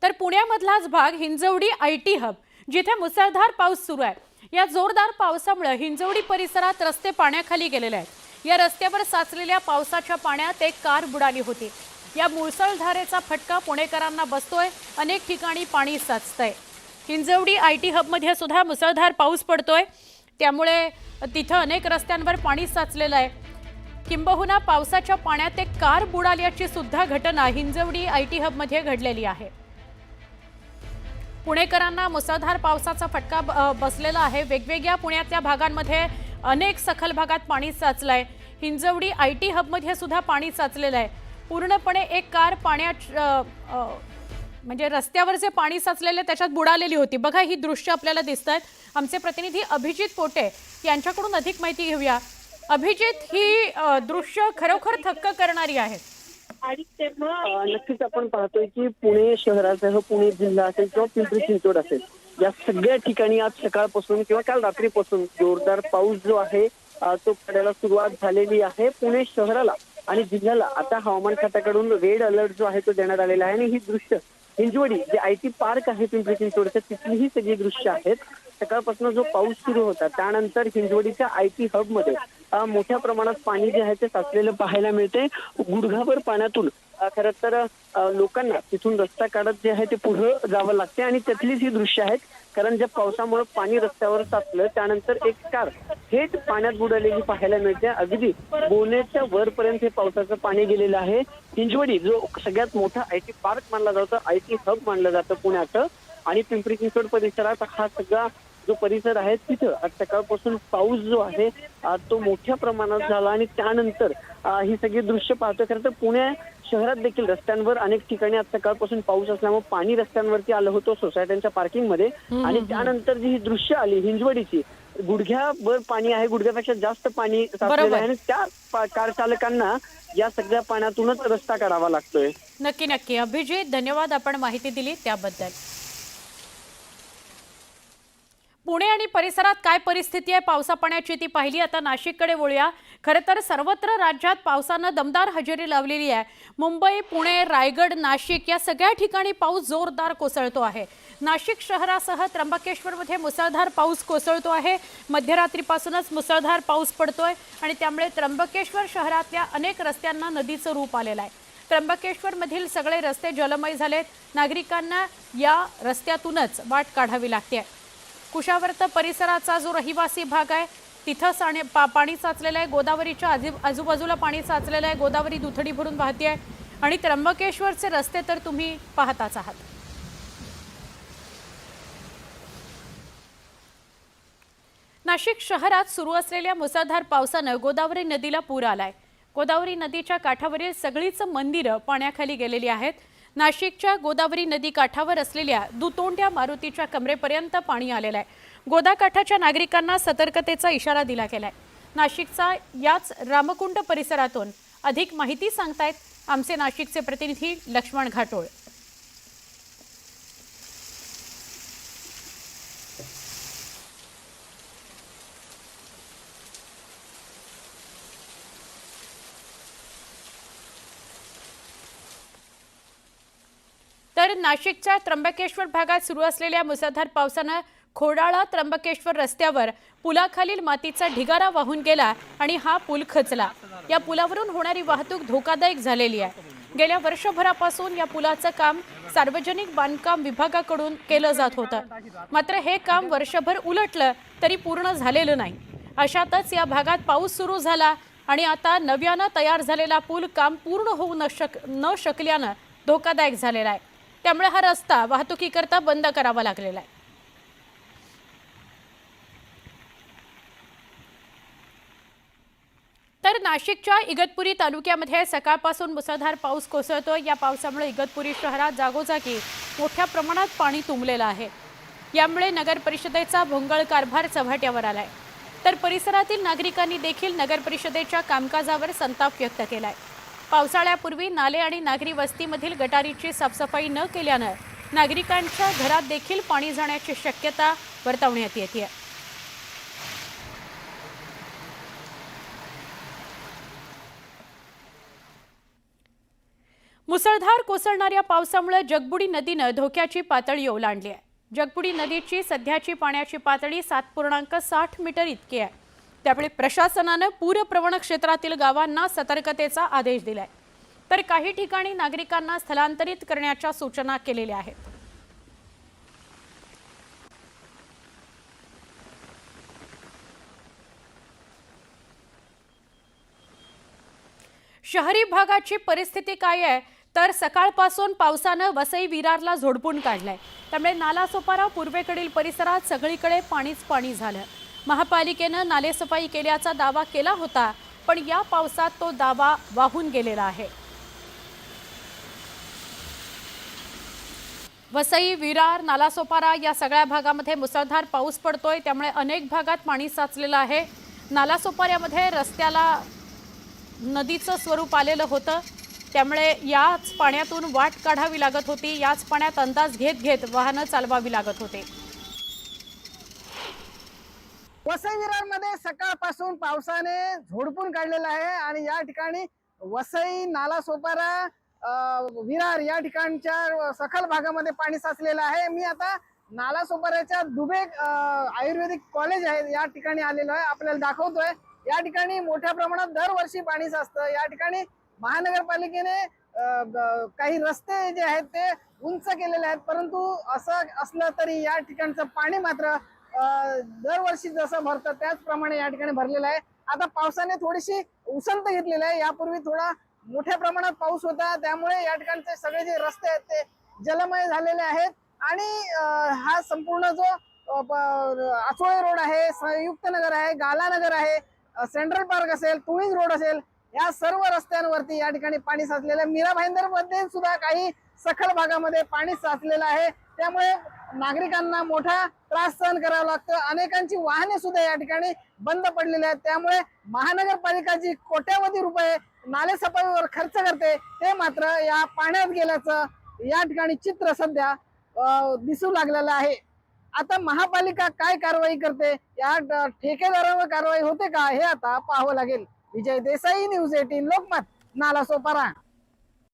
तर पुण्यामधलाच भाग Hinjawadi IT hub, जिथे मुसळधार पाऊस सुरू आहे। या जोरदार पावसामुळे हिंजवडी परिसरात रस्ते पाण्याखाली गेलेले आहेत। या रस्त्यावर साचलेल्या पावसाच्या पाण्यात एक कार बुडाली होती। या मुसळधारेचा फटका पुणेकरांना बसतोय। अनेक ठिकाणी पाणी साचतंय। हिंजवडी IT हब मध्ये सुद्धा मुसळधार पाऊस पडतोय, त्यामुळे तिथे अनेक रस्त्यांवर पाणी साचलेलं आहे। किंबहुना पावसाच्या पाण्यात एक कार बुडाल्याची सुद्धा घटना हिंजवडी IT हब मध्ये घडलेली आहे। पुणेकरांना मुसळधार पावसाचा फटका बसलेला आहे। वेगवेगळ्या पुण्यातल्या भागांमध्ये अनेक सखल भागात पाणी साचलंय। हिंजवडी IT हब मध्ये सुद्धा पाणी साचलेलं आहे। पूर्णपणे एक कार पाण्यात म्हणजे रस्त्यावर जे पाणी साचलेले त्याच्यात बुडालेली होती। बघा, ही दृश्य आपल्याला दिसतात। आमचे प्रतिनिधी अभिजित पोटे यांच्याकडून अधिक माहिती घेऊया। अभिजित, ही दृश्य खरोखर थक्क करणारी आहेत। नक्कीच आपण पाहतोय की पुणे शहरासह पुणे जिल्हा असेल किंवा पिंपरी चिंचवड असेल, या सगळ्या ठिकाणी आज सकाळपासून किंवा काल रात्रीपासून जोरदार पाऊस जो आहे तो पडायला सुरुवात झालेली आहे। पुणे शहराला आणि जिल्ह्याला आता हवामान खात्याकडून रेड अलर्ट जो आहे तो देण्यात आलेला आहे। आणि ही दृश्य हिंजवडी जे IT पार्क आहे पिंपरी चिंचवडचं, तिथली ही सगळी दृश्य आहेत। सकाळपासून जो पाऊस सुरू होता त्यानंतर हिंजवडीच्या IT हब मध्ये मोठ्या प्रमाणात पाणी जे आहे ते साचलेलं पाहायला मिळते। गुडघाभर पाण्यातून खरं तर लोकांना तिथून रस्ता काढत जे आहे ते पुढे जावं लागते आणि त्यातलीच ही दृश्य आहेत। कारण ज्या पावसामुळे पाणी रस्त्यावर साचलं त्यानंतर एक कार थेट पाण्यात बुडालेली पाहायला मिळते। अगदी बोनेच्या वरपर्यंत हे पावसाचं पाणी गेलेलं आहे। हिंजवडी जो सगळ्यात मोठा IT पार्क मानला जातो, IT हब मानलं जातं पुण्याचं, आणि पिंपरी चिंचवड परिसरात हा सगळा जो परिसर आहे तिथं आज सकाळपासून पाऊस जो आहे तो मोठ्या प्रमाणात झाला। आणि त्यानंतर ही सगळी दृश्य पाहतो। खरं तर पुणे शहरात देखील रस्त्यांवर अनेक ठिकाणी आज सकाळपासून पाऊस असल्यामुळे पाणी रस्त्यांवरती आलं होतं सोसायट्यांच्या पार्किंगमध्ये। आणि त्यानंतर जी ही दृश्य आली हिंजवडीची, गुडघ्याभर पाणी आहे, गुडघ्यापेक्षा जास्त पाणी साचलेलं आहे आणि त्या कार चालकांना या सगळ्या पाण्यातूनच रस्ता काढावा लागतोय। नक्की नक्की अभिजित, धन्यवाद आपण माहिती दिली त्याबद्दल। पुणे आणि परिसरात काय परिस्थिती आहे पावसा पाण्याची ती पाहिली। आता नाशिककडे वळूया। खरं तर सर्वत्र राज्यात पावसानं दमदार हजेरी लावलेली आहे। मुंबई, पुणे, रायगड, नाशिक या सगळ्या ठिकाणी पाऊस जोरदार कोसळतो आहे। नाशिक शहरासह त्र्यंबकेश्वरमध्ये मुसळधार पाऊस कोसळतो आहे। मध्यरात्रीपासूनच मुसळधार पाऊस पडतोय आणि त्यामुळे त्र्यंबकेश्वर शहरातल्या अनेक रस्त्यांना नदीचं रूप आलेलं आहे। त्र्यंबकेश्वरमधील सगळे रस्ते जलमय झालेत। नागरिकांना या रस्त्यातूनच वाट काढावी लागते। कुशावर्त परिसराचा जो रहिवासी भाग आहे तिथं पाणी साचलेलं आहे। गोदावरीच्या आजूबाजूला पाणी साचलेलं आहे। गोदावरी दुथडी भरून वाहते आहे आणि त्र्यंबकेश्वरचे रस्ते तर तुम्ही पाहताच आहात। नाशिक शहरात सुरू असलेल्या मुसळधार पावसानं गोदावरी नदीला पूर आलाय। गोदावरी नदीच्या काठावरील सगळीच मंदिरं पाण्याखाली गेलेली आहेत। नाशिकच्या गोदावरी नदी काठावर असलेल्या दुतोंड्या मारुतीच्या कमरेपर्यंत पाणी आलेलं आहे। गोदाकाठाच्या नागरिकांना सतर्कतेचा इशारा दिला गेलाय। नाशिकचा याच रामकुंड परिसरातून अधिक माहिती सांगतायत आमचे नाशिकचे प्रतिनिधी लक्ष्मण घाटोळ। तर नाशिकच्या त्र्यंबकेश्वर भागात सुरू असलेल्या मुसळधार पावसानं खोडाळा त्र्यंबकेश्वर रस्त्यावर पुलाखालील मातीचा ढिगारा वाहून गेला आणि हा पूल खचला। या पुलावरून होणारी वाहतूक धोकादायक झालेली आहे। गेल्या वर्षभरापासून या पुलाचं काम सार्वजनिक बांधकाम विभागाकडून केलं जात होतं, मात्र हे काम वर्षभर उलटलं तरी पूर्ण झालेलं नाही। अशातच या भागात पाऊस सुरू झाला आणि आता नव्यानं तयार झालेला पूल काम पूर्ण होऊ न शकल्यानं धोकादायक झालेला आहे। त्यामुळे हा रस्ता वाहतुकीकरता बंद करावा लागलेला आहे। तर नाशिकच्या इगतपुरी तालुक्यामध्ये सकाळपासून मुसळधार पाऊस कोसळतोय। या पावसामुळे इगतपुरी शहरात जागोजागी मोठ्या प्रमाणात पाणी तुंबलेलं आहे। यामुळे नगर परिषदेचा भोंगळ कारभार चव्हाट्यावर आलाय। तर परिसरातील नागरिकांनी देखील नगर परिषदेच्या कामकाजावर संताप व्यक्त केलाय। पावसाळ्यापूर्वी नाले आणि नागरी वस्तीमधील गटारीची साफसफाई न केल्यानं नागरिकांच्या घरात देखील पाणी जाण्याची शक्यता वर्तवण्यात येते। मुसळधार कोसळणाऱ्या पावसामुळे जगबुडी नदीनं धोक्याची पातळी ओलांडली आहे. जगबुडी नदीची सध्याची पाण्याची पातळी 7.60 मीटर इतकी आहे. त्यामुळे प्रशासनानं पूरप्रवण क्षेत्रातील गावांना सतर्कतेचा आदेश दिलाय, तर काही ठिकाणी नागरिकांना स्थलांतरित करण्याच्या सूचना केलेल्या आहेत. शहरी भागाची परिस्थिती काय आहे तर सकाळपासून पावसानं वसई विरारला झोडपून काढलाय. त्यामुळे नालासोपारा पूर्वेकडील परिसरात सगळीकडे पाणीच पाणी झालं. महापालिकेनं नालेसफाई केल्याचा दावा केला होता, पण या पावसात तो दावा वाहून गेलेला आहे. वसई, विरार, नालासोपारा या सगळ्या भागामध्ये मुसळधार पाऊस पडतोय. त्यामुळे अनेक भागात पाणी साचलेलं आहे. नालासोपाऱ्यामध्ये रस्त्याला नदीचं स्वरूप आलेलं होतं. त्यामुळे याच पाण्यातून वाट काढावी लागत होती. याच पाण्यात अंदाज घेत घेत वाहनं चालवावी लागत होते. वसई विरार मध्ये सकाळपासून पावसाने झोडपून काढलेला आहे आणि या ठिकाणी वसई, नालासोपारा, विरार या ठिकाणच्या सखल भागामध्ये पाणी साचलेलं आहे. मी आता नालासोपाऱ्याच्या दुबे आयुर्वेदिक कॉलेज आहे या ठिकाणी आलेलो आहे. आपल्याला दाखवतोय या ठिकाणी मोठ्या प्रमाणात दरवर्षी पाणी साचतं. या ठिकाणी महानगरपालिकेने काही रस्ते जे आहेत ते उंच केलेले आहेत, परंतु असं असलं तरी या ठिकाणचं पाणी मात्र दरवर्षी जसं भरतं त्याचप्रमाणे या ठिकाणी भरलेलं आहे. आता पावसाने थोडीशी उसंत घेतलेली आहे. यापूर्वी थोडा मोठ्या प्रमाणात पाऊस होता, त्यामुळे या ठिकाणचे सगळे जे रस्ते आहेत ते जलमय झालेले आहेत आणि हा संपूर्ण जो आचोळे रोड आहे, संयुक्त नगर आहे, गालानगर आहे, सेंट्रल पार्क असेल, तुळीज रोड असेल, या सर्व रस्त्यांवरती या ठिकाणी पाणी साचलेलं आहे. मीरा भाईंदर मध्ये सुद्धा काही सखल भागामध्ये पाणी साचलेलं आहे. त्यामुळे नागरिकांना मोठा त्रास सहन करावा लागतो. अनेकांची वाहने सुद्धा या ठिकाणी बंद पडलेली आहेत. त्यामुळे महानगरपालिका जी कोट्यावधी रुपये नालेसफाईवर खर्च करते ते मात्र या पाण्यात गेल्याचं या ठिकाणी चित्र सध्या दिसू लागलेलं आहे. आता महापालिका काय कारवाई करते, या ठेकेदारावर कारवाई होते का, हे आता पाहावं लागेल. विजय देसाई, न्यूज 18 लोकमत, नालासोपारा.